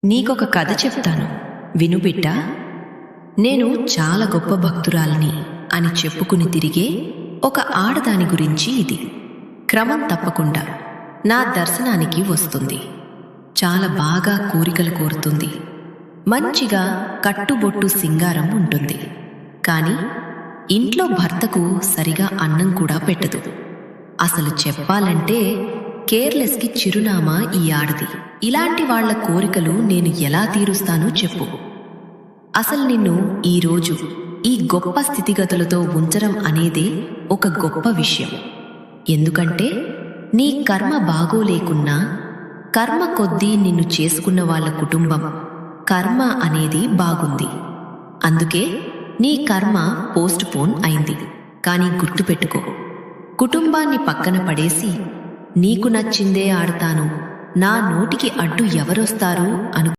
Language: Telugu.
నీకొక కథ చెప్తాను, విను బిడ్డా. నేను చాలా గొప్ప భక్తురాలిని అని చెప్పుకుని తిరిగే ఒక ఆడదాని గురించి ఇది. క్రమం తప్పకుండా నా దర్శనానికి వస్తుంది. చాలా బాగా కోరికలు కోరుతుంది. మంచిగా కట్టుబొట్టు సింగారం ఉంటుంది. కాని ఇంట్లో భర్తకు సరిగా అన్నం కూడా పెట్టదు. అసలు చెప్పాలంటే కేర్లెస్కి చిరునామా ఈ ఆడది. ఇలాంటి వాళ్ల కోరికలు నేను ఎలా తీరుస్తానో చెప్పు. అసలు నిన్ను ఈరోజు ఈ గొప్ప స్థితిగతులతో ఉంచడం అనేదే ఒక గొప్ప విషయం. ఎందుకంటే నీ కర్మ బాగోలేకున్నా కర్మ కొద్దీ నిన్ను చేసుకున్న వాళ్ళ కుటుంబం కర్మ అనేది బాగుంది. అందుకే నీ కర్మ పోస్ట్ పోన్ అయింది. కానీ గుర్తుపెట్టుకో, కుటుంబాన్ని పక్కన పడేసి నీకు నచ్చిందే ఆడతాను, నా నోటికి అడ్డు ఎవరొస్తారు అను